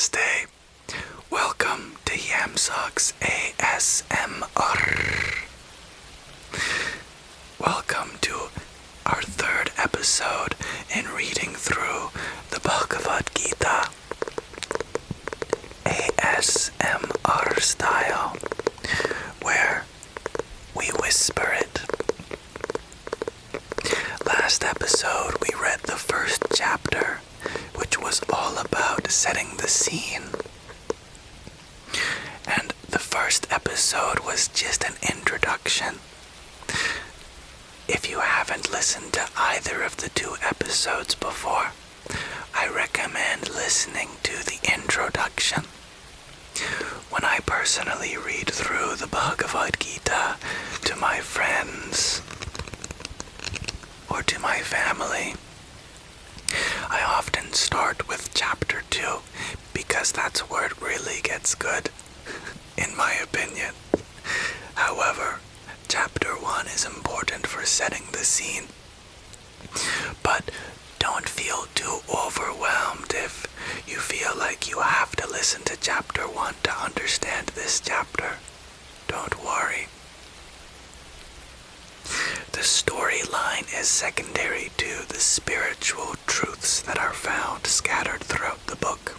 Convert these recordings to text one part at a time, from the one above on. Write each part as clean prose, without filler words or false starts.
Namaste. Welcome to Yamsok's ASMR. Welcome to our third episode in reading through the Bhagavad Gita, ASMR style, where we whisper it. Last episode we read the first chapter, which was all about setting the scene. And the first episode was just an introduction. If you haven't listened to either of the two episodes before, I recommend listening to the introduction. When I personally read through the Bhagavad Gita to my friends or to my family, I often start with chapter 2 because that's where it really gets good, in my opinion. However, chapter 1 is important for setting the scene. But don't feel too overwhelmed if you feel like you have to listen to chapter 1 to understand this chapter. Don't worry. The storyline is secondary to the spiritual truths that are found scattered throughout the book.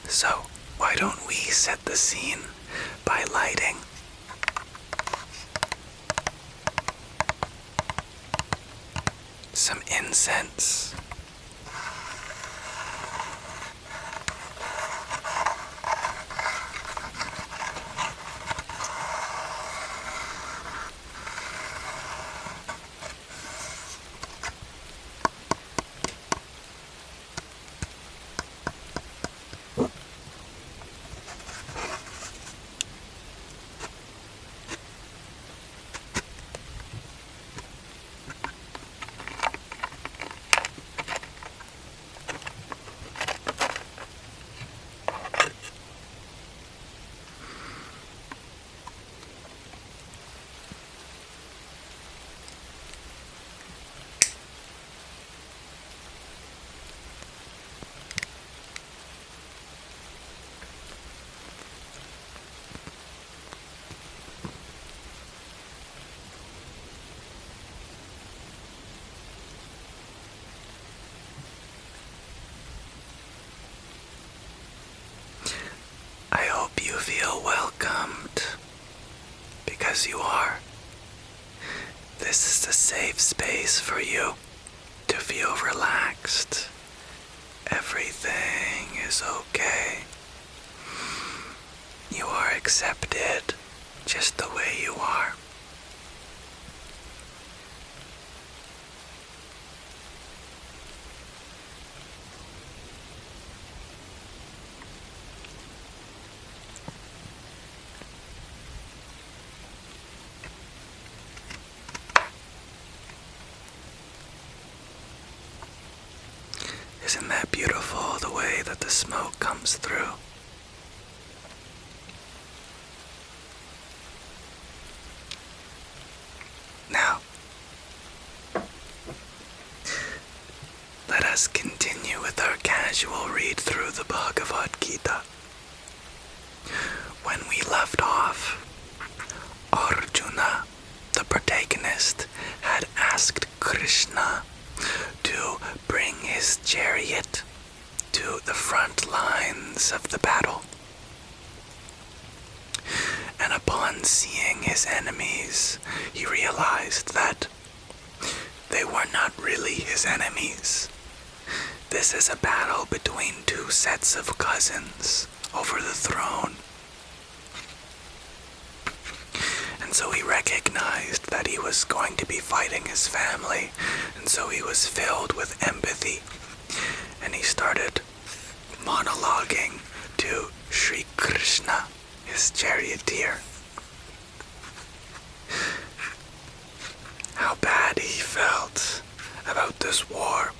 So, why don't we set the scene by lighting some incense. I hope you feel welcomed, because you are. This is a safe space for you to feel relaxed. Everything is okay. You are accepted just the way you are. Isn't that beautiful, the way that the smoke comes through? Now, let us continue with our casual read through the Bhagavad Gita. When we left off, Arjuna, the protagonist, had asked Krishna to bring his chariot to the front lines of the battle. And upon seeing his enemies, he realized that they were not really his enemies. This is a battle between two sets of cousins over the throne. And so he recognized that he was going to be fighting his family, and so he was filled with empathy. And he started monologuing to Sri Krishna, his charioteer, how bad he felt about this war.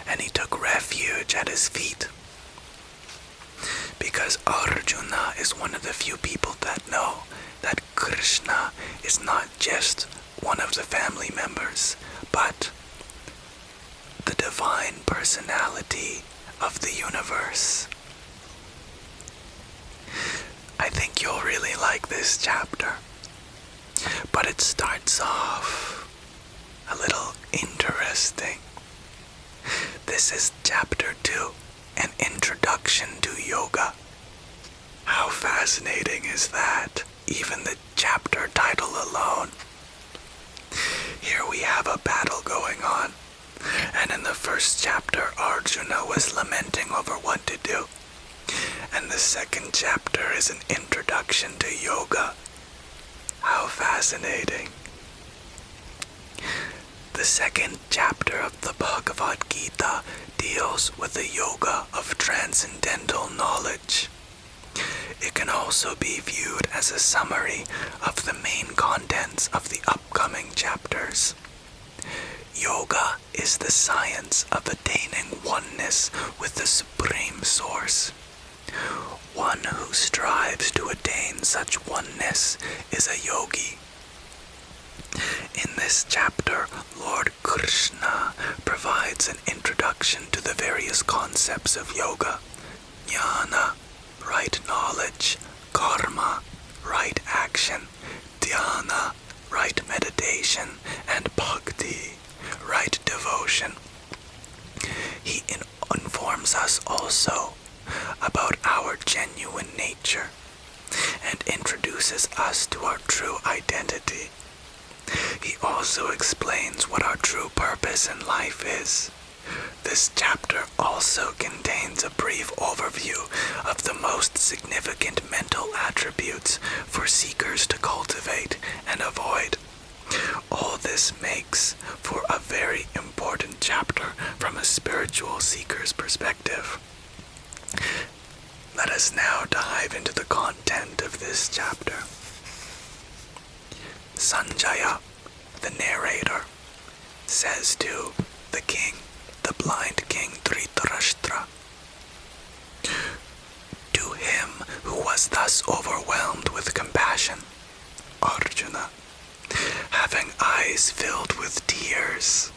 And he took refuge at his feet, because Arjuna is one of the few people that know that Krishna is not just one of the family members, but the divine personality of the universe. I think you'll really like this chapter, but it starts off a little interesting. This is chapter 2, an introduction to yoga. How fascinating is that? Even the chapter title alone. Here we have a battle going on, and in the first chapter Arjuna was lamenting over what to do, and the second chapter is an introduction to yoga. How fascinating. The second chapter of the Bhagavad Gita deals with the yoga of transcendental knowledge. It can also be viewed as a summary of the main contents of the upcoming chapters. Yoga is the science of attaining oneness with the Supreme Source. One who strives to attain such oneness is a yogi. In this chapter, Lord Krishna provides an introduction to the various concepts of yoga: jnana, right knowledge; karma, right action; dhyana, right meditation; and bhakti, right devotion. He informs us also about our genuine nature and introduces us to our true identity. He also explains what our true purpose in life is. This chapter also contains a brief overview of the most significant mental attributes for seekers to cultivate and avoid. All this makes for a very important chapter from a spiritual seeker's perspective. Let us now dive into the content of this chapter. Sanjaya, the narrator, says to the king, the blind king Dhritarashtra, to him who was thus overwhelmed with compassion, Arjuna, having eyes filled with tears,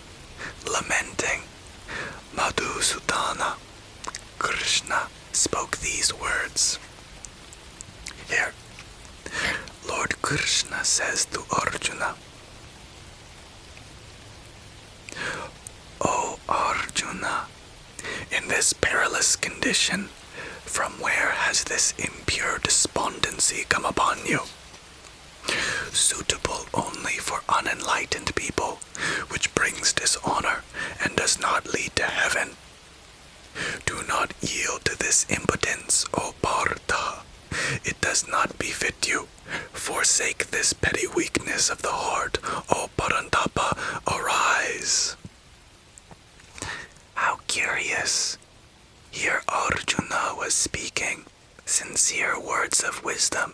lamenting, Madhusudana, Krishna spoke these words. Here, Lord Krishna says to Arjuna, O Arjuna, in this perilous condition, from where has this impure despondency come upon you? Suitable only for unenlightened people, which brings dishonor and does not lead to heaven. Do not yield to this impotence, O Partha. It does not befit you. Forsake this petty weakness of the heart, O Parantapa, arise. How curious. Here Arjuna was speaking sincere words of wisdom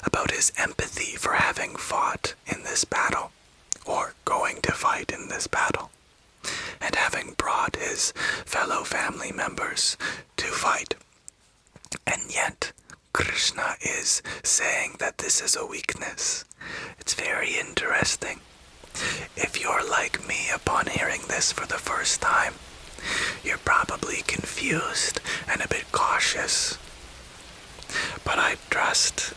about his empathy for having fought in this battle, or going to fight in this battle, and having brought his fellow family members to fight. And yet, Krishna is saying that this is a weakness. It's very interesting. If you're like me upon hearing this for the first time, you're probably confused and a bit cautious. But I trust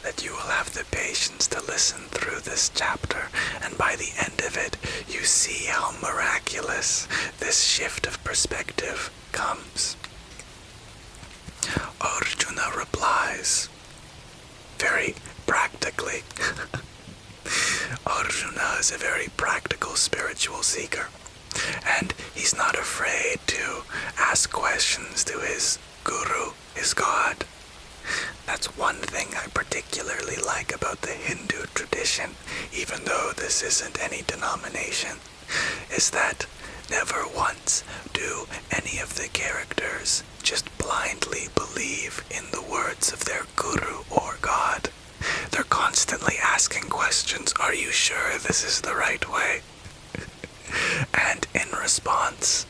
that you will have the patience to listen through this chapter, and by the end of it, you see how miraculous this shift of perspective comes. Arjuna replies, very practically. Arjuna is a very practical spiritual seeker, and he's not afraid to ask questions to his guru, his god. That's one thing I particularly like about the Hindu tradition, even though this isn't any denomination, is that never once do any of the characters just blindly believe in the words of their guru or god. They're constantly asking questions. Are you sure this is the right way? And in response,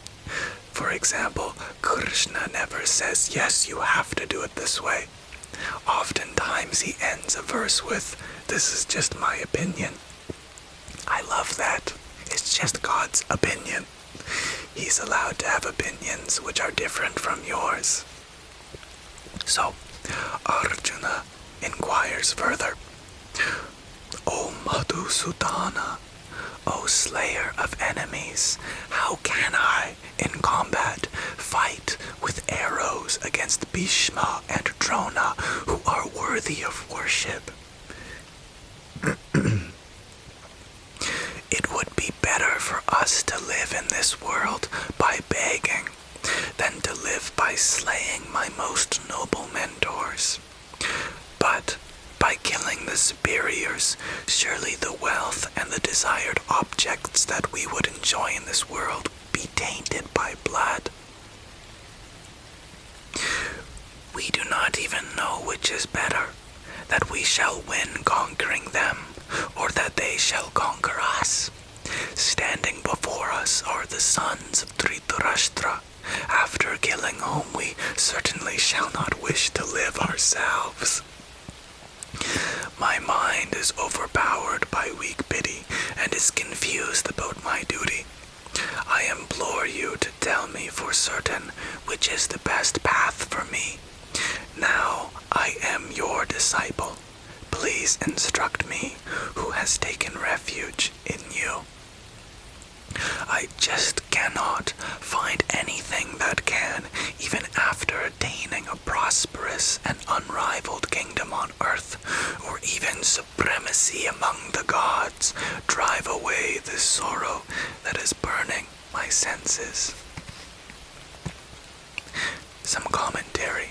for example, Krishna never says, yes, you have to do it this way. Oftentimes he ends a verse with, this is just my opinion. I love that. It's just God's opinion. he's allowed to have opinions which are different from yours. So, Arjuna inquires further. O Madhusudana, O slayer of enemies, how can I, in combat, fight with arrows against Bhishma and Drona, who are worthy of worship? It would be better for us to live in this world by begging than to live by slaying my most noble mentors. But by killing the superiors, surely the wealth and the desired objects that we would enjoy in this world be tainted by blood. We do not even know which is better, that we shall win conquering them, or that they shall conquer us. Standing before us are the sons of Dhritarashtra, after killing whom we certainly shall not wish to live ourselves. My mind is overpowered by weak pity and is confused about my duty. I implore you to tell me for certain which is the best path for me. Now I am your disciple. Please instruct me, who has taken refuge in you. I just cannot find anything that can, even after attaining a prosperous and unrivaled kingdom on earth, or even supremacy among the gods, drive away the sorrow that is burning my senses. Some commentary.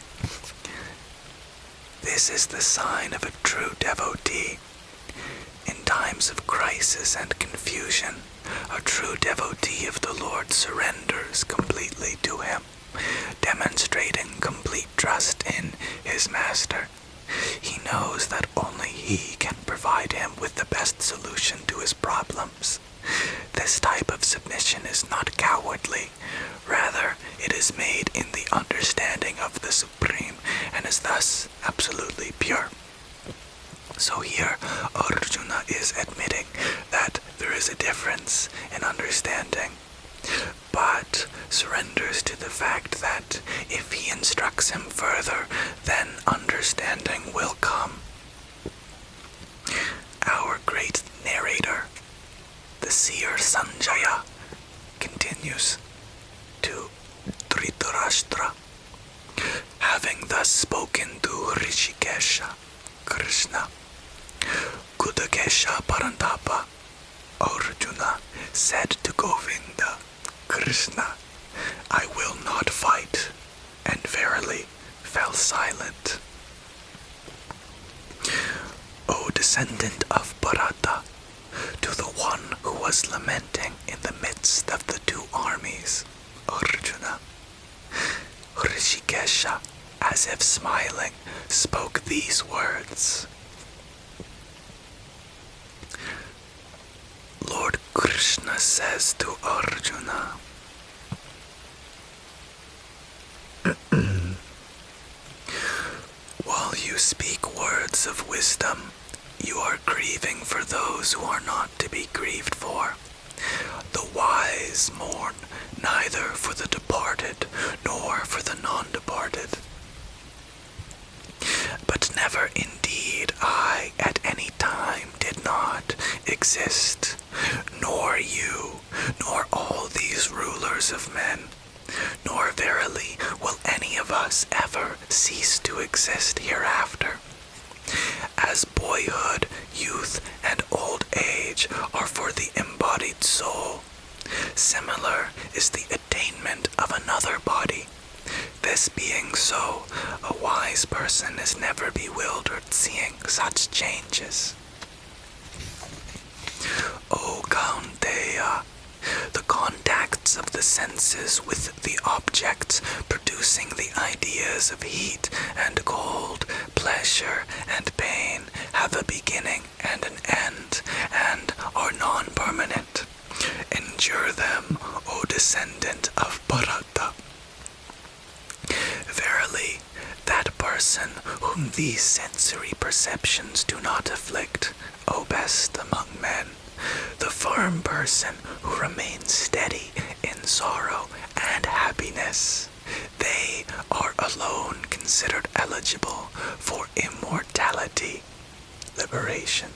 This is the sign of a true devotee. In times of crisis and confusion, a true devotee of the Lord surrenders completely to him, demonstrating complete trust in his master. He knows that only he can provide him with the best solution to his problems. This type of submission is not cowardly. Rather, it is made in the understanding of the Supreme and is thus absolutely pure. So here, Arjuna is admitting that there is a difference in understanding, but surrenders to the fact that if he instructs him further, then understanding will come. Our great narrator, the seer Sanjaya, continues to Dhritarashtra. Having thus spoken to Rishikesha, Krishna, Kudakesha Parantapa, Arjuna said to Govinda, Krishna, I will not fight, and verily fell silent. O descendant of Partha, to the one who was lamenting in the midst of the two armies, Arjuna, Rishikesha, as if smiling, spoke these words. Lord Krishna says to Arjuna, while you speak words of wisdom, you are grieving for those who are not to be grieved for. The wise mourn neither for the departed nor for the non-departed. But never indeed I at any time did not exist, nor you, nor all these rulers of men, nor verily will any of us ever cease to exist hereafter. As boyhood, youth, and old age are for the embodied soul, similar is the attainment of another body. This being so, a wise person is never bewildered seeing such changes. O Kaunteya, the contacts of the senses with the objects producing the ideas of heat and cold, pleasure and pain have a beginning and an end, and are non-permanent. Endure them, O descendant of Partha. Verily, that person whom these sensory perceptions do not afflict, O best among men, the firm person who remains steady in sorrow, oneness, they are alone considered eligible for immortality, liberation.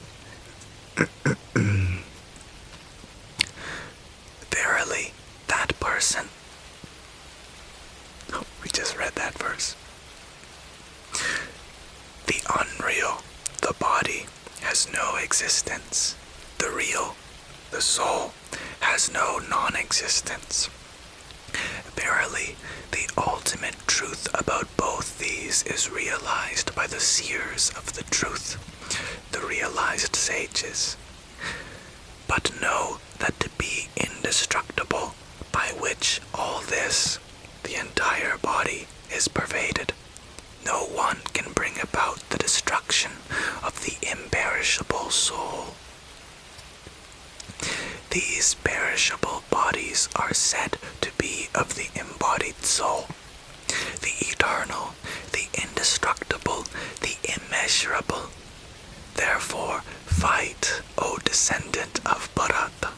Verily, that person. Oh, we just read that verse. The unreal, the body, has no existence. The real, the soul, has no non-existence. Verily, the ultimate truth about both these is realized by the seers of the truth, the realized sages. But know that to be indestructible, by which all this, the entire body, is pervaded, no one can bring about the destruction of the imperishable soul. These perishable bodies are said to be of the embodied soul, the eternal, the indestructible, the immeasurable. Therefore, fight, O descendant of Partha.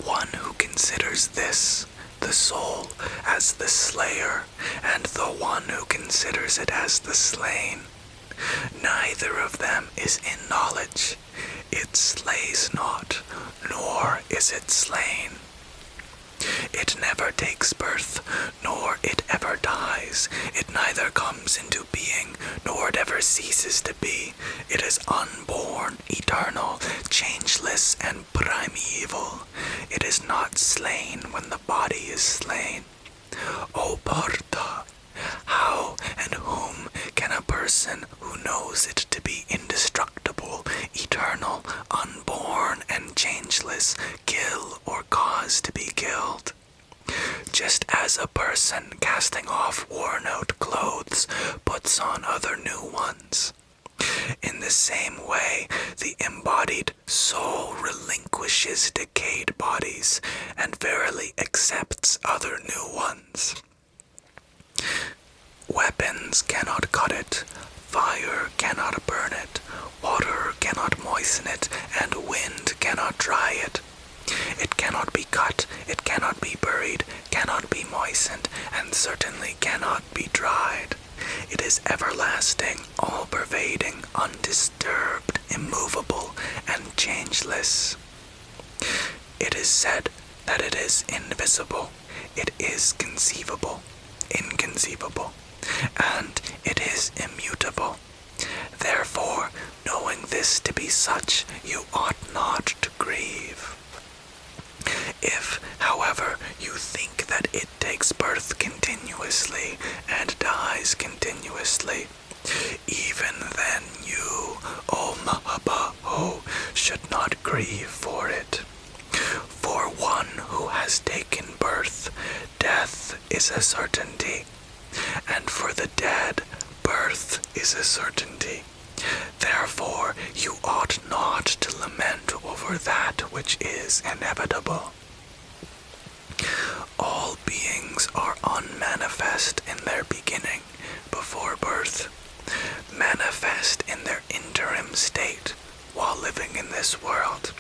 One who considers this, the soul, as the slayer, and the one who considers it as the slain, neither of them is in knowledge. It slays not, nor is it slain. It never takes birth, nor it ever dies. It neither comes into being, nor it ever ceases to be. It is unborn, eternal, changeless, and primeval. It is not slain when the body is slain. O Partha, how and whom can a person who knows it to be indestructible, eternal, unborn, and changeless kill or cause to be killed? Just as a person casting off worn-out clothes puts on other new ones, in the same way the embodied soul relinquishes decayed bodies and verily accepts other new ones. Weapons cannot cut it, fire cannot burn it, water cannot moisten it, and wind cannot dry it. It cannot be cut, it cannot be buried, cannot be moistened, and certainly cannot be dried. It is everlasting, all-pervading, undisturbed, immovable, and changeless. It is said that it is invisible, it is conceivable, inconceivable, and it is immutable. Therefore, knowing this to be such, you ought not to grieve. If, however, you think that it takes birth continuously and dies continuously, even then you, O Mahabaho, should not grieve for it. For one who has taken birth, death is a certainty, and for the dead, birth is a certainty. Therefore, you ought not to lament over that which is inevitable. All beings are unmanifest in their beginning, before birth, manifest in their interim state while living in this world,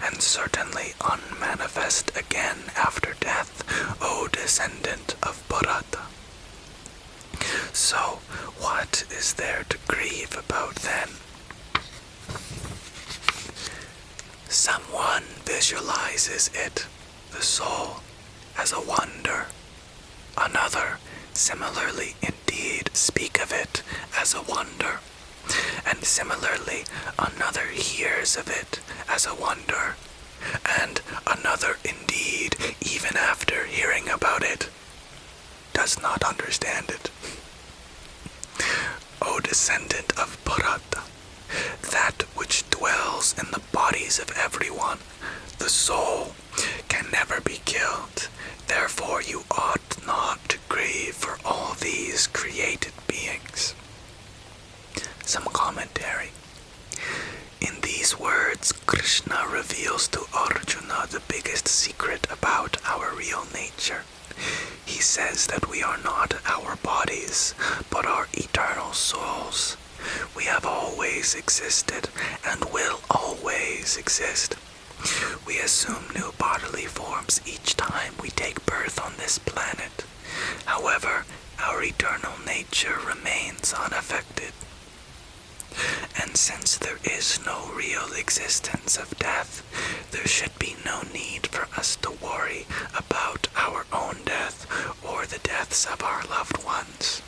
and certainly unmanifest again after death, O descendant of Partha. So, what is there to grieve about then? Someone visualizes it, the soul, as a wonder. Another, similarly indeed, speak of it as a wonder. And similarly, another hears of it as a wonder. And another indeed, even after hearing about it, does not understand it. O descendant of Partha, that which dwells in the bodies of everyone, the soul, can never be killed. Therefore you ought not to grieve for all these created beings. Some commentary. In these words, Krishna reveals to Arjuna the biggest secret about our real nature. He says that we are not our bodies, but our eternal souls. We have always existed and will always exist. We assume new bodily forms each time we take birth on this planet. eternal nature remains unaffected. And since there is no real existence of death, there should be no need for us to worry about our own death or the deaths of our loved ones.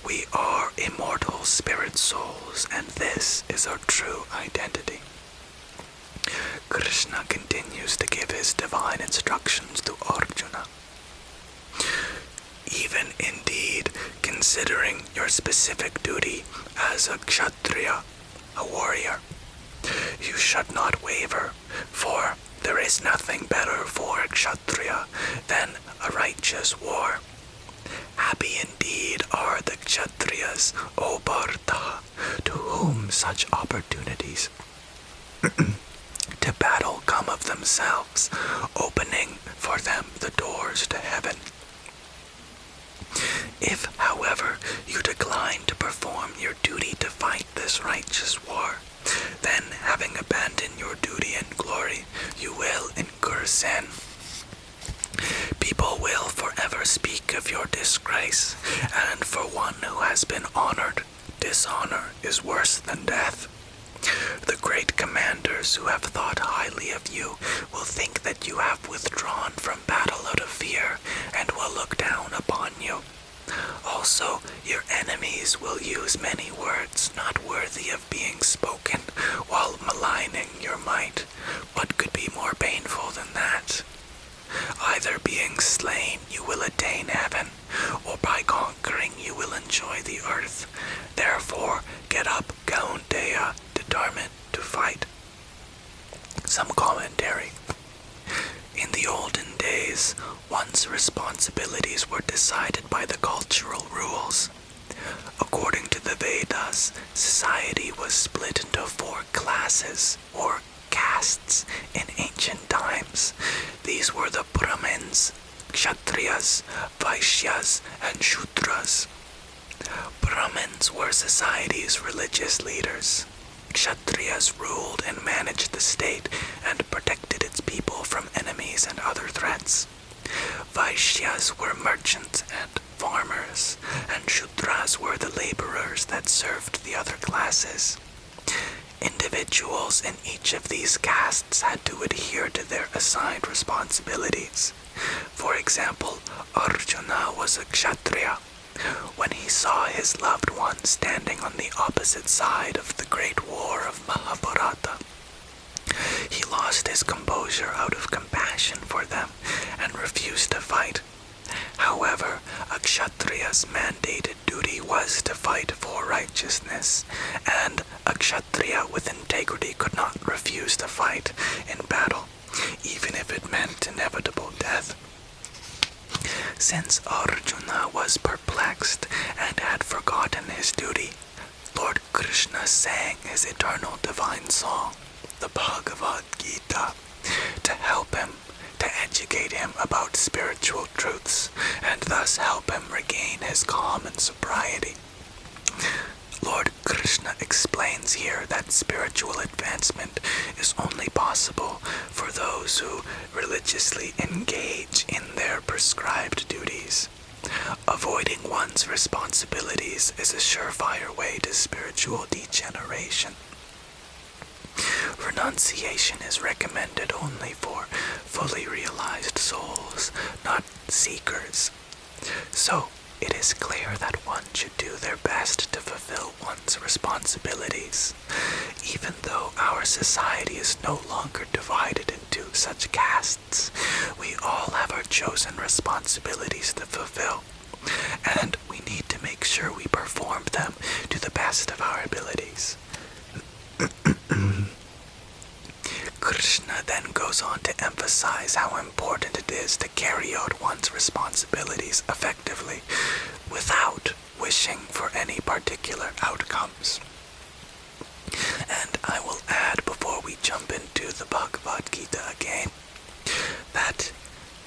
We are immortal spirit souls, and this is our true identity. Krishna continues to give his divine instructions to Arjuna. Even indeed, considering your specific duty as a kshatriya, a warrior, you should not waver, for there is nothing better for a kshatriya than a righteous war. Happy indeed are the kshatriyas, O Partha, to whom such opportunities to battle come of themselves, opening for them the doors to heaven. If, however, you decline to perform your duty to fight this righteous war, then, having abandoned your duty and glory, you will incur sin. People will forever speak of your disgrace, and for one who has been honored, dishonor is worse than death. The great commanders who have thought highly of you will think that you have withdrawn from battle out of fear, and will look down upon you. Also, your enemies will use many words not worthy of being spoken while maligning your might. What could be more painful than that? Either being slain you will attain heaven, or by conquering you will enjoy the earth. Therefore, get up, Kaunteya, determined to fight. Some commentary. In the olden days, one's responsibilities were decided by the cultural rules. According to the Vedas, society was split into 4 classes, or castes, in ancient times. These were the Brahmins, Kshatriyas, Vaishyas, and Shudras. Brahmins were society's religious leaders. Kshatriyas ruled and managed the state and protected its people from enemies and other threats. Vaishyas were merchants and farmers, and Shudras were the laborers that served the other classes. Individuals in each of these castes had to adhere to their assigned responsibilities. For example, Arjuna was a Kshatriya. When he saw his loved one standing on the opposite side of the great war of Mahabharata, he lost his composure out of compassion for them and refused to fight. However, a Kshatriya's mandated duty was to fight for righteousness, and a Kshatriya with integrity could not refuse to fight in battle, even if it meant inevitable death. Since Arjuna was perplexed and had forgotten his duty, Lord Krishna sang his eternal divine song, the Bhagavad Gita, to help him, to educate him about spiritual truths, and thus help him regain his calm and sobriety. Lord Krishna explains here that spiritual advancement is only possible for those who religiously engage in their prescribed duties. Avoiding one's responsibilities is a surefire way to spiritual degeneration. Renunciation is recommended only for fully realized souls, not seekers. So, it is clear that one should do their best to fulfill one's responsibilities. Even though our society is no longer divided into such castes, we all have our chosen responsibilities to fulfill, and we need to make sure we perform them to the best of our abilities. Krishna then goes on to emphasize how important it is to carry out one's responsibilities effectively without wishing for any particular outcomes. And I will add, before we jump into the Bhagavad Gita again, that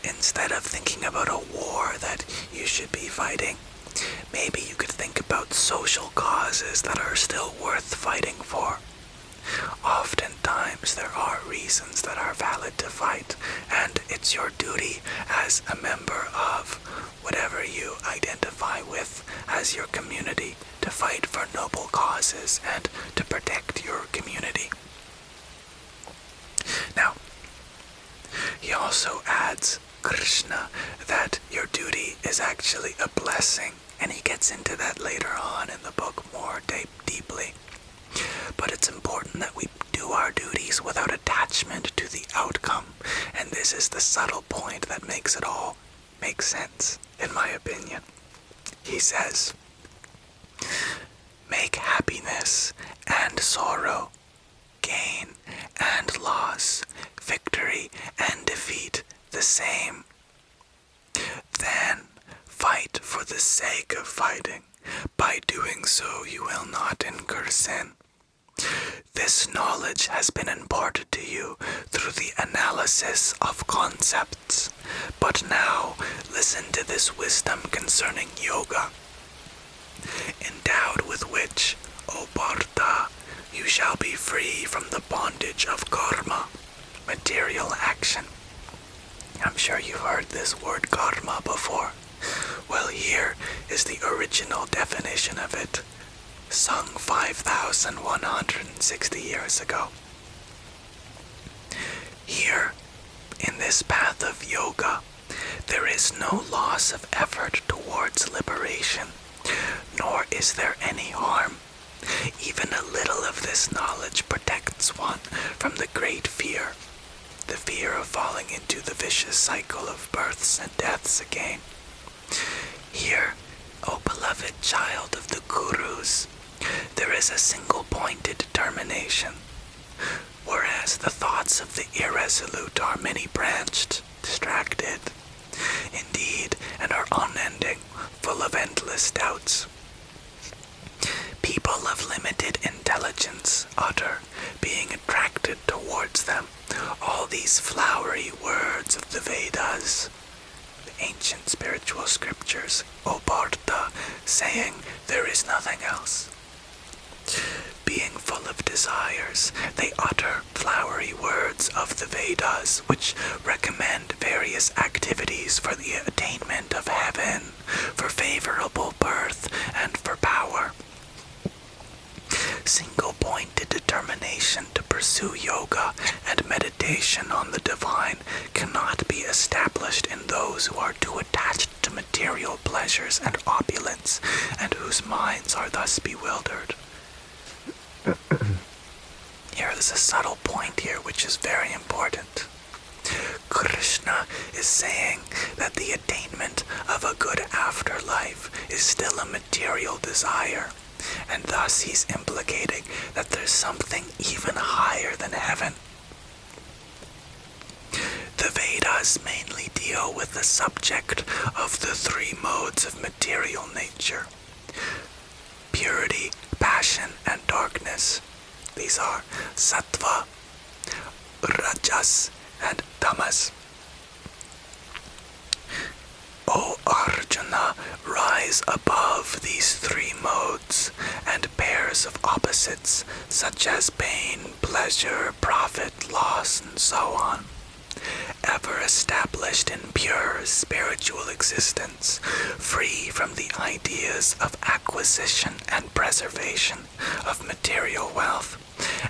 instead of thinking about a war that you should be fighting, maybe you could think about social causes that are still worth fighting for. Oftentimes there are reasons that are valid to fight, and it's your duty as a member of whatever you identify with as your community to fight for noble causes and to protect your community. Now, he also adds, Krishna, that your duty is actually a blessing, and he gets into that later on in the book more deeply. But it's important that we do our duties without attachment to the outcome, and this is the subtle point that makes it all make sense, in my opinion. He says, make happiness and sorrow, gain and loss, victory and defeat the same. Then fight for the sake of fighting. By doing so, you will not incur sin. This knowledge has been imparted to you through the analysis of concepts. But now, listen to this wisdom concerning yoga, endowed with which, O Partha, you shall be free from the bondage of karma, material action. I'm sure you've heard this word karma before. Well, here is the original definition of it, sung 5,160 years ago. Here, in this path of yoga, there is no loss of effort towards liberation, nor is there any harm. Even a little of this knowledge protects one from the great fear, the fear of falling into the vicious cycle of births and deaths again. Here, O beloved child of the Gurus, there is a single-pointed determination, whereas the thoughts of the irresolute are many-branched, distracted, indeed, and are unending, full of endless doubts. People of limited intelligence utter, being attracted towards them, all these flowery words of the Vedas, the ancient spiritual scriptures, O Partha, saying there is nothing else. Being full of desires, they utter flowery words of the Vedas, which recommend various activities for the attainment of heaven, for favorable birth, and for power. Single-pointed determination to pursue yoga and meditation on the divine cannot be established in those who are too attached to material pleasures and opulence, and whose minds are thus bewildered. Here is a subtle point here which is very important. Krishna is saying that the attainment of a good afterlife is still a material desire, and thus he's implicating that there's something even higher than heaven. The Vedas mainly deal with the subject of the three modes of material nature: purity, passion, and darkness. These are sattva, rajas, and tamas. O Arjuna, rise above these three modes and pairs of opposites, such as pain, pleasure, profit, loss, and so on. Ever established in pure spiritual existence, free from the ideas of acquisition and preservation of material wealth,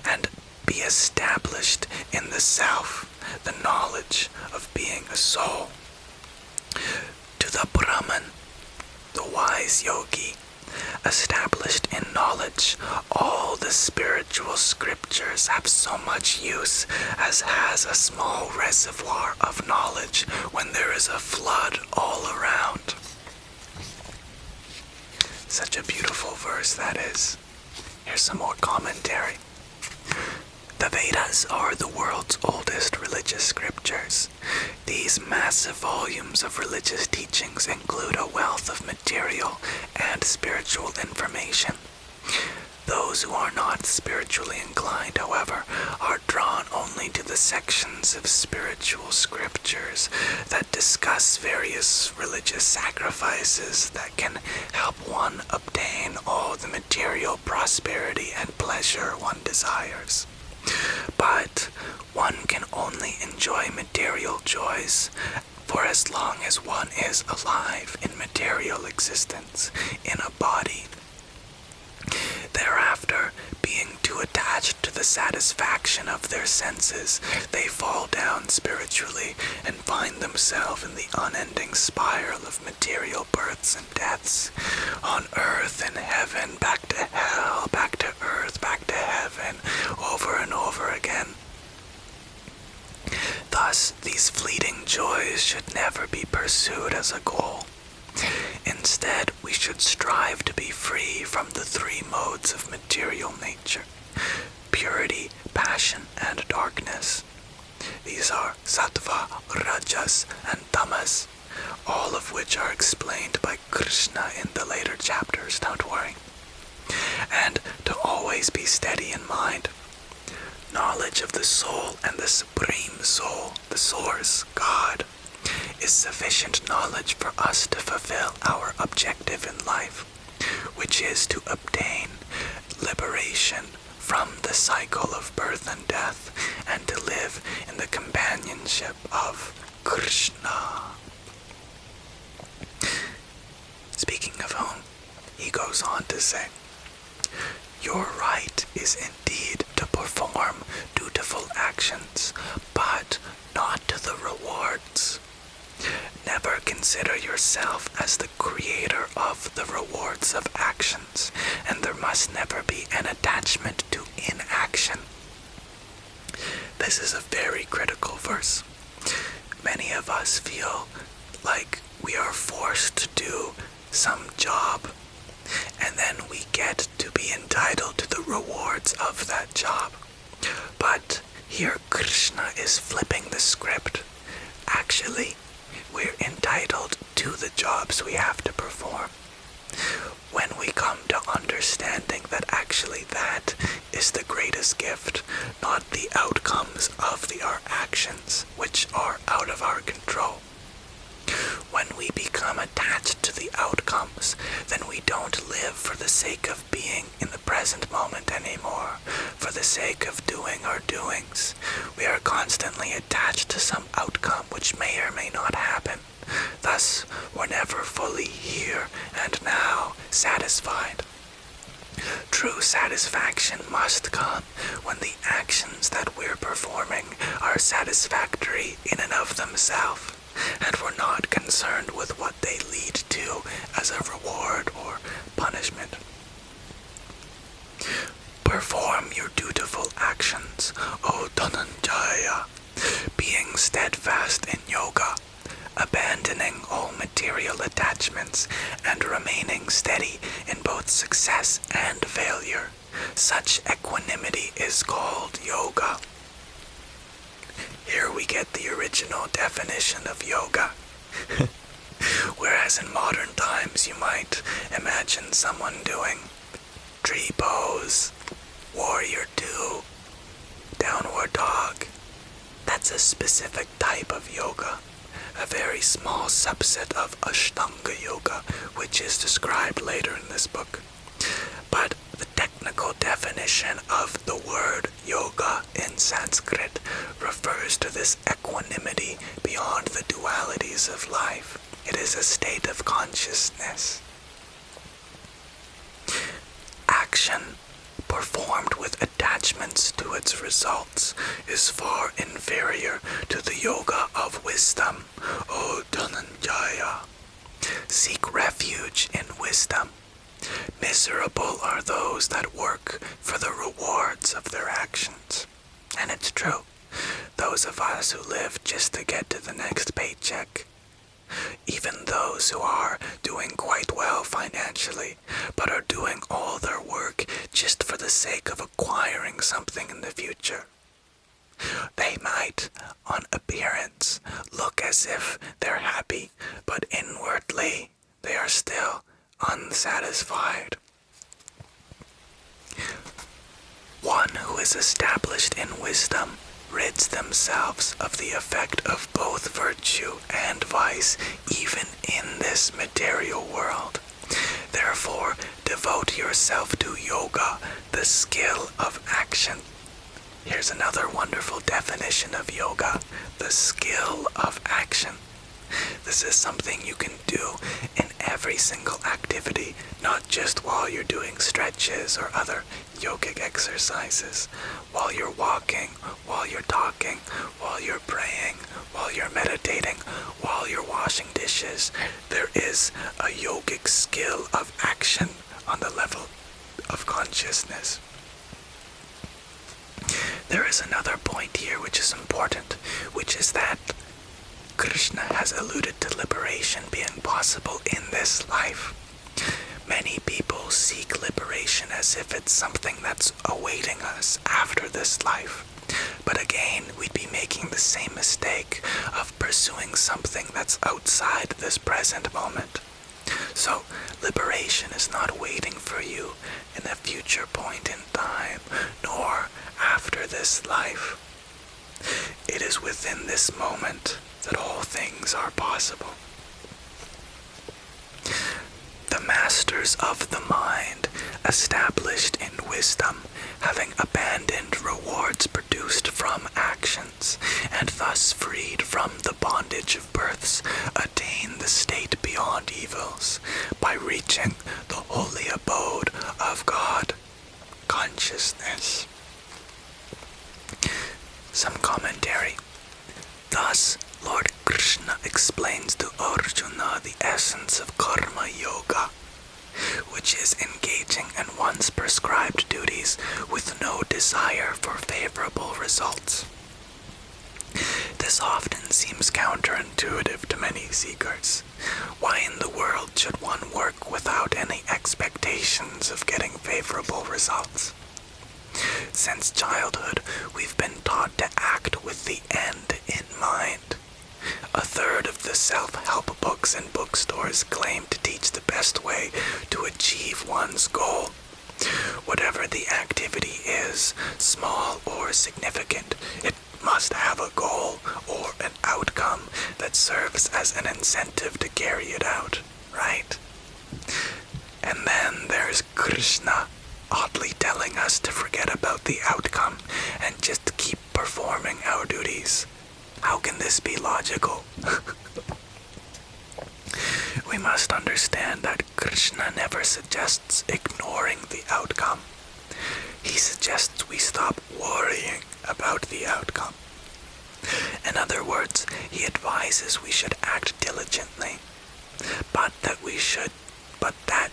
and be established in the self, the knowledge of being a soul. To the Brahman, the wise yogi, established in knowledge, all the spiritual scriptures have so much use as has a small reservoir of knowledge when there is a flood all around. Such a beautiful verse that is. Here's some more commentary. The Vedas are the world's oldest religious scriptures. These massive volumes of religious teachings include a wealth of material and spiritual information. Those who are not spiritually inclined, however, are drawn only to the sections of spiritual scriptures that discuss various religious sacrifices that can help one obtain all the material prosperity and pleasure one desires. But one can only enjoy material joys For as long as one is alive in material existence, in a body, thereafter, being too attached to the satisfaction of their senses, they fall down spiritually and find themselves in the unending spiral of material births and deaths, on earth and heaven, back to hell, back to earth, back to heaven, over and over again. Thus, these fleeting joys should never be pursued as a goal. Instead, we should strive to be free from the three modes of material nature: purity, passion, and darkness. These are sattva, rajas, and tamas, all of which are explained by Krishna in the later chapters, don't worry. And to always be steady in mind. Knowledge of the soul and the supreme soul, the source, God, is sufficient knowledge for us to fulfill our objective in life, which is to obtain liberation from the cycle of birth and death and to live in the companionship of Krishna. Speaking of whom, he goes on to say, your right is indeed to perform dutiful actions, but not to the rewards. Never consider yourself as the creator of the rewards of actions, and there must never be an attachment to inaction. This is a very critical verse. Many of us feel like we are forced to do some job, and then we get to be entitled to the rewards of that job. But here Krishna is flipping the script. Actually, we're entitled to the jobs we have to perform. When we come to understanding that actually that is the greatest gift, not the outcomes of our actions, which are out of our control. When we become attached to the outcomes, then we don't live for the sake of being in the present moment anymore, for the sake of doing our doings. We are constantly attached to some outcome which may or may not happen. Thus, we're never fully here and now satisfied. True satisfaction must come when the actions that we're performing are satisfactory in and of themselves, and we're not concerned with what they lead to as a reward or punishment. Perform your dutiful actions, O Dhananjaya, being steadfast in yoga, abandoning all material attachments and remaining steady in both success and failure. Such equanimity is called yoga. Here we get the original definition of yoga. Whereas in modern times you might imagine someone doing tree pose, warrior two, downward dog. That's a specific type of yoga, a very small subset of Ashtanga yoga, which is described later in this book. But the technical definition of the word yoga in Sanskrit refers to this equanimity beyond the dualities of life. It is a state of consciousness. Action performed with attachments to its results is far inferior to the yoga of wisdom, O Dhananjaya. Seek refuge in wisdom. Miserable are those that work for the rewards of their actions. And it's true. Those of us who live just to get to the next paycheck. Even those who are doing quite well financially, but are doing all their work just for the sake of acquiring something in the future. They might, on appearance, look as if they're happy, but inwardly they are still unsatisfied. One who is established in wisdom rids themselves of the effect of both virtue and vice, even in this material world. Therefore, devote yourself to yoga, the skill of action. Here's another wonderful definition of yoga, the skill of action. This is something you can do in every single activity, not just while you're doing stretches or other yogic exercises. While you're walking, while you're talking, while you're praying, while you're meditating, while you're washing dishes, there is a yogic skill of action on the level of consciousness. There is another point here which is important, which is that Krishna has alluded to liberation being possible in this life. Many people seek liberation as if it's something that's awaiting us after this life. But again, we'd be making the same mistake of pursuing something that's outside this present moment. So, liberation is not waiting for you in a future point in time, nor after this life. It is within this moment that all things are possible. The masters of the mind, established in wisdom, having abandoned rewards produced from actions, and thus freed from the bondage of births, attain the state beyond evils, by reaching the holy abode of God, consciousness. Some commentary. Thus, Lord Krishna explains to Arjuna the essence of karma yoga, which is engaging in one's prescribed duties with no desire for favorable results. This often seems counterintuitive to many seekers. Why in the world should one work without any expectations of getting favorable results? Since childhood, we've been taught to act with the end in mind. A third of the self-help books in bookstores claim to teach the best way to achieve one's goal. Whatever the activity is, small or significant, it must have a goal or an outcome that serves as an incentive to carry it out, right? And then there's Krishna, oddly telling us to forget about the outcome and just keep performing our duties. How can this be logical? We must understand that Krishna never suggests ignoring the outcome. He suggests we stop worrying about the outcome. In other words, he advises we should act diligently, but that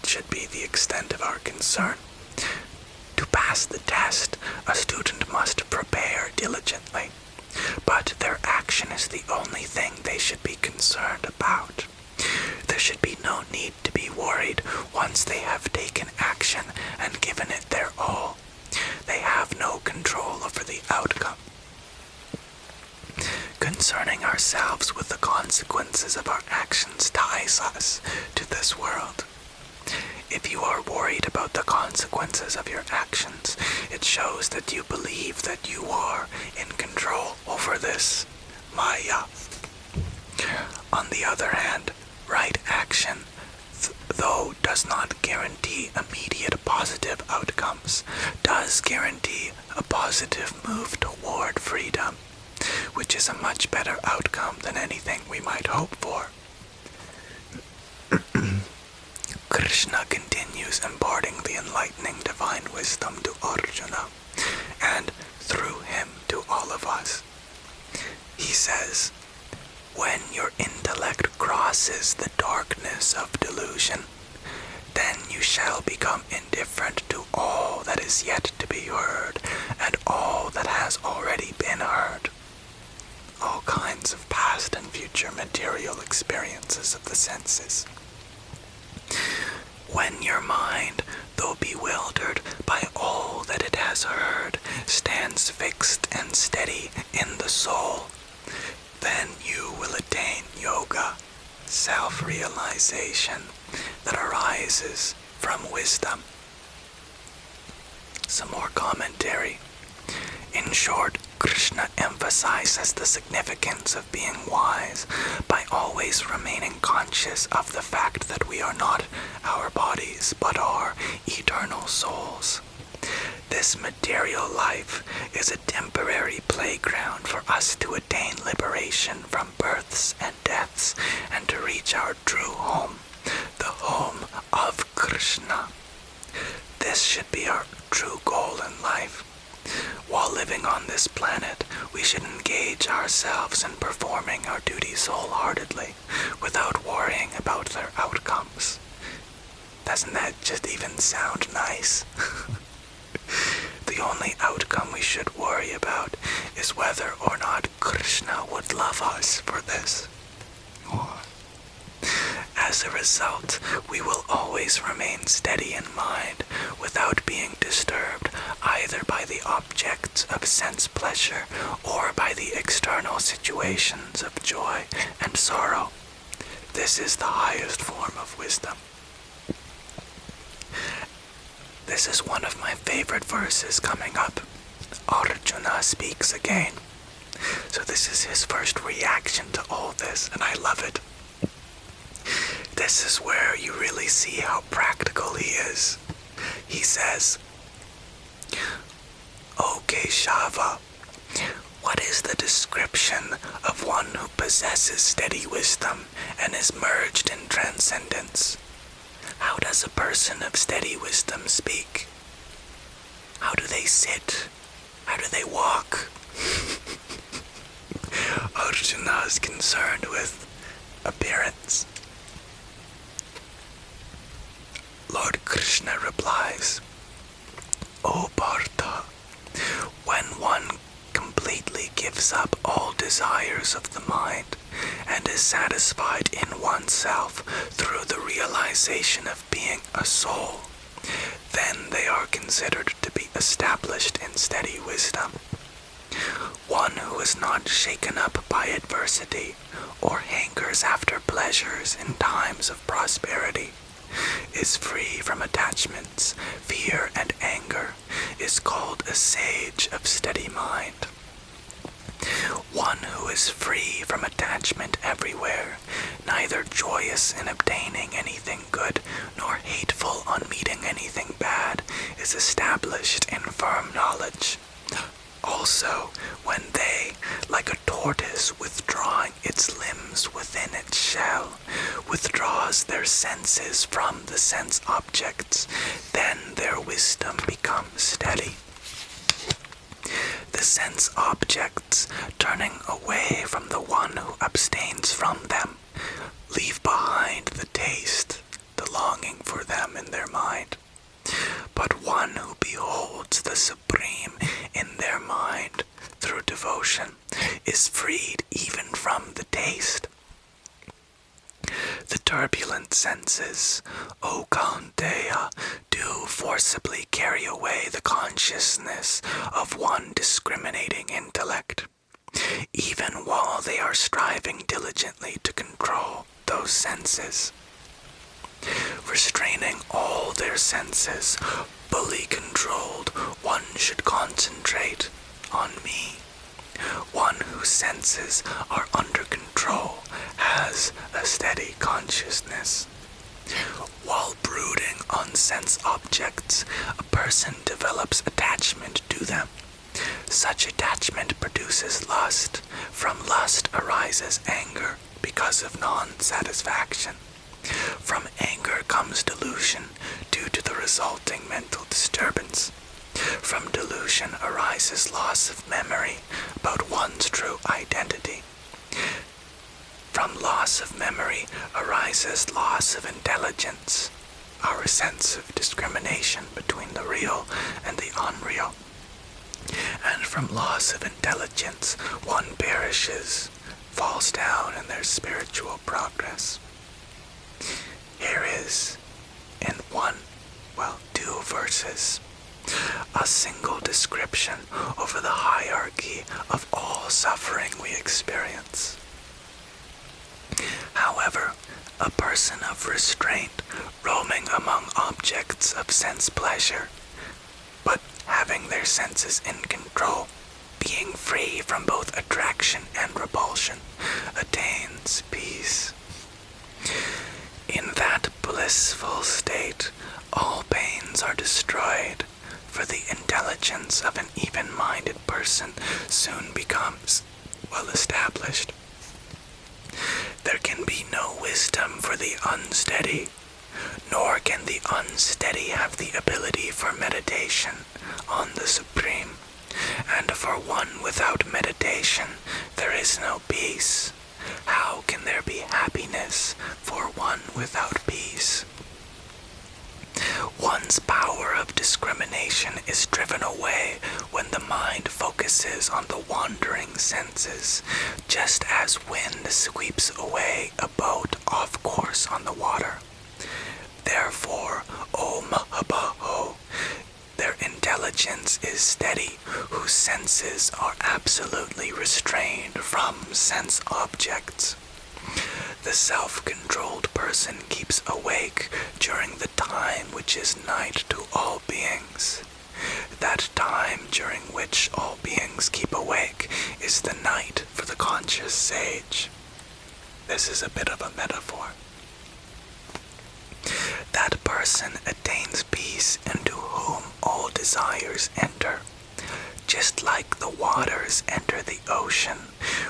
should be the extent of our concern. To pass the test, a student must prepare diligently, but their action is the only thing they should be concerned about. There should be no need to be worried once they have taken action and given it their all. They have no control over the outcome. Concerning ourselves with the consequences of our actions ties us to this world. If you are worried about the consequences of your actions, it shows that you believe that you are in control over this Maya. On the other hand, right action, though does not guarantee immediate positive outcomes, does guarantee a positive move toward freedom, which is a much better outcome than anything we might hope for. Krishna continues imparting the enlightening divine wisdom to Arjuna, and through him to all of us. He says, "When your intellect crosses the darkness of delusion, then you shall become indifferent to all that is yet to be heard, and all that has already been heard." All kinds of past and future material experiences of the senses. When your mind, though bewildered by all that it has heard, stands fixed and steady in the soul, then you will attain yoga, self-realization that arises from wisdom. Some more commentary. In short, Krishna emphasizes the significance of being wise by always remaining conscious of the fact that we are not our bodies, but are eternal souls. This material life is a temporary playground for us to attain liberation from births and deaths and to reach our true home, the home of Krishna. This should be our true goal in life. While living on this planet, we should engage ourselves in performing our duties wholeheartedly without worrying about their outcomes. Doesn't that just even sound nice? The only outcome we should worry about is whether or not Krishna would love us for this. As a result, we will always remain steady in mind without being disturbed either by the objects of sense pleasure or by the external situations of joy and sorrow. This is the highest form of wisdom. This is one of my favorite verses coming up. Arjuna speaks again. So this is his first reaction to all this, and I love it. This is where you really see how practical he is. He says, O Keshava, what is the description of one who possesses steady wisdom and is merged in transcendence? How does a person of steady wisdom speak? How do they sit? How do they walk? Arjuna is concerned with appearance. Lord Krishna replies, O Partha, when one completely gives up all desires of the mind and is satisfied in oneself through the realization of being a soul, then they are considered to be established in steady wisdom. One who is not shaken up by adversity or hankers after pleasures in times of prosperity, is free from attachments, fear, and anger, is called a sage of steady mind. One who is free from attachment everywhere, neither joyous in obtaining anything good nor hateful on meeting anything bad, is established in firm knowledge. Also, when they, like a tortoise withdrawing its limbs within its shell, withdraws their senses from the sense objects, then their wisdom becomes steady. The sense objects, turning away from the one who abstains from them, leave behind the taste, the longing for them in their mind. But one who beholds the Supreme in their mind through devotion is freed even from the taste. The turbulent senses, O Kaunteya, do forcibly carry away the consciousness of one discriminating intellect, even while they are striving diligently to control those senses. Restraining all their senses, fully controlled, one should concentrate on me. One whose senses are under control has a steady consciousness. While brooding on sense objects, a person develops attachment to them. Such attachment produces lust. From lust arises anger because of non-satisfaction. From anger comes delusion due to the resulting mental disturbance. From delusion arises loss of memory about one's true identity. From loss of memory arises loss of intelligence, our sense of discrimination between the real and the unreal. And from loss of intelligence, one perishes, falls down in their spiritual progress. Here is, in two verses, a single description over the hierarchy of all suffering we experience. However, a person of restraint, roaming among objects of sense pleasure, but having their senses in control, being free from both attraction and repulsion, attains peace. In that blissful state, all pains are destroyed, for the intelligence soon becomes well established. There can be no wisdom for the unsteady, nor can the unsteady have the ability for meditation on the Supreme. And for one without meditation, there is no peace. How can there be happiness for one without peace? One's power of discrimination is driven away when the mind focuses on the wandering senses, just as wind sweeps away a boat off course on the water. Therefore, O Mahabaho, their intelligence is steady, whose senses are absolutely restrained from sense objects. The self-controlled person keeps awake during the time which is night to all beings. That time during which all beings keep awake is the night for the conscious sage. This is a bit of a metaphor. That person attains peace into whom all desires enter, just like the waters enter the ocean,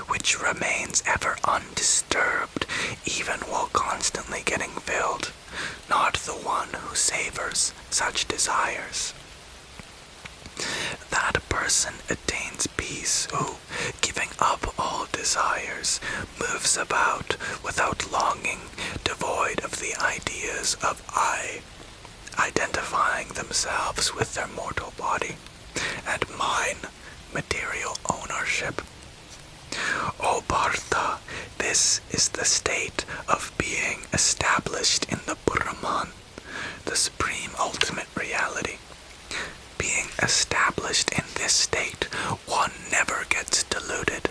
which remains ever undisturbed, even while constantly getting filled, not the one who savors such desires. That person attains peace who, giving up all desires, moves about without longing, devoid of the ideas of I, identifying themselves with their mortal body, and mine, material ownership. O Partha, this is the state of being established in the Brahman, the supreme ultimate reality. Being established in this state, one never gets deluded.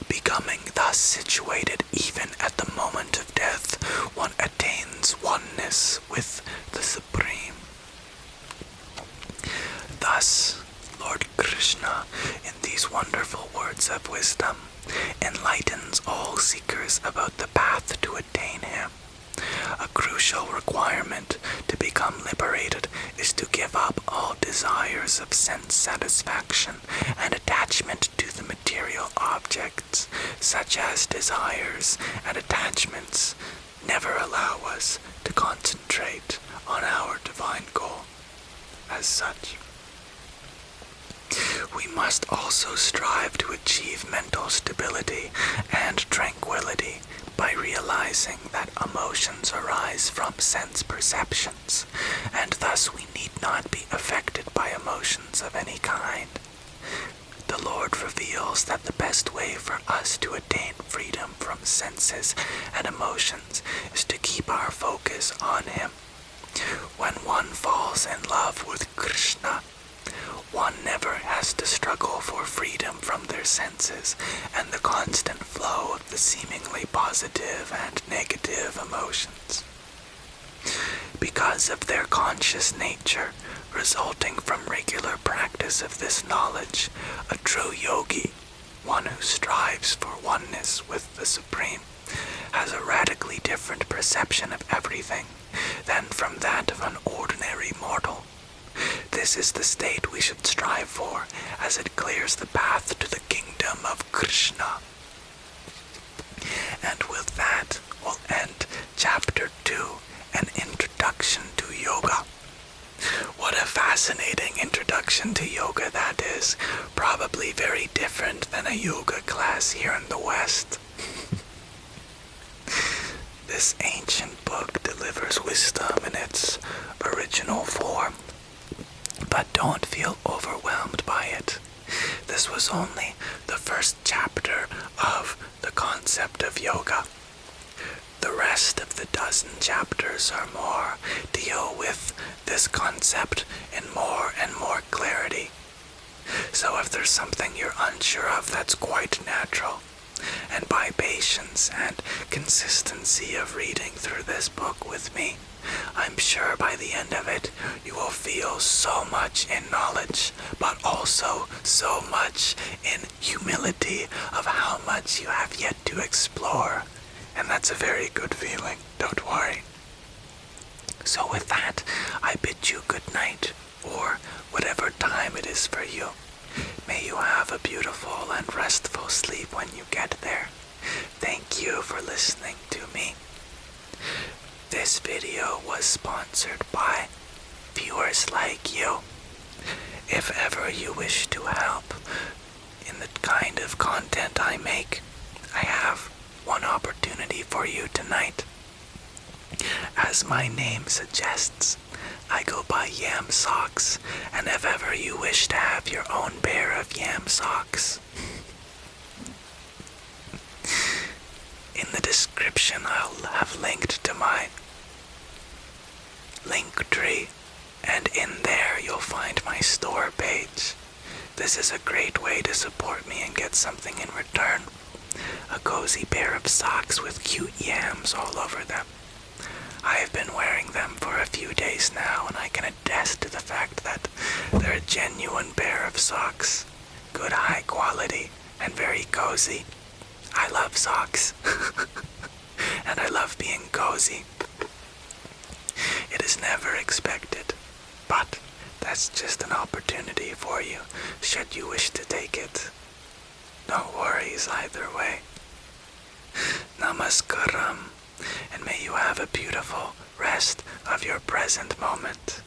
Becoming thus situated even at the moment of death, one attains oneness with the Supreme. Thus, Lord Krishna, in these wonderful words of wisdom, enlightens all seekers about the path to attain him. A crucial requirement to become liberated is to give up all desires of sense satisfaction and attachment to the material objects, such as desires and attachments never allow us to concentrate on our divine goal as such. We must also strive to achieve mental stability and tranquility by realizing that emotions arise from sense perceptions, and thus we need not be affected by emotions of any kind. The Lord reveals that the best way for us to attain freedom from senses and emotions is to keep our focus on Him. When one falls in love with Krishna, one never has to struggle for freedom from their senses and the constant flow of the seemingly positive and negative emotions. Because of their conscious nature, resulting from regular practice of this knowledge, a true yogi, one who strives for oneness with the Supreme, has a radically different perception of everything than from that of an ordinary mortal. This is the state we should strive for, as it clears the path to the kingdom of Krishna. And with that, we'll end Chapter 2, an introduction to yoga. What a fascinating introduction to yoga that is. Probably very different than a yoga class here in the West. This ancient book delivers wisdom in its original form, but don't feel overwhelmed by it. This was only the first chapter of the concept of yoga. The rest of the 12 chapters or more deal with this concept in more and more clarity. So if there's something you're unsure of, that's quite natural. And by patience and consistency of reading through this book with me, I'm sure by the end of it, you will feel so much in knowledge, but also so much in humility of how much you have yet to explore. And that's a very good feeling, don't worry. So with that, I bid you good night, or whatever time it is for you. May you have a beautiful and This video was sponsored by viewers like you. If ever you wish to help in the kind of content I make, I have one opportunity for you tonight. As my name suggests, I go by Yam Socks, and if ever you wish to have your own pair of Yam Socks, in the description I'll have linked to my link tree, and in there you'll find my store page. This is a great way to support me and get something in return. A cozy pair of socks with cute yams all over them. I have been wearing them for a few days now, and I can attest to the fact that they're a genuine pair of socks. Good high quality and very cozy. I love socks. And I love being cozy. It is never expected, but that's just an opportunity for you, should you wish to take it. No worries either way. Namaskaram, and may you have a beautiful rest of your present moment.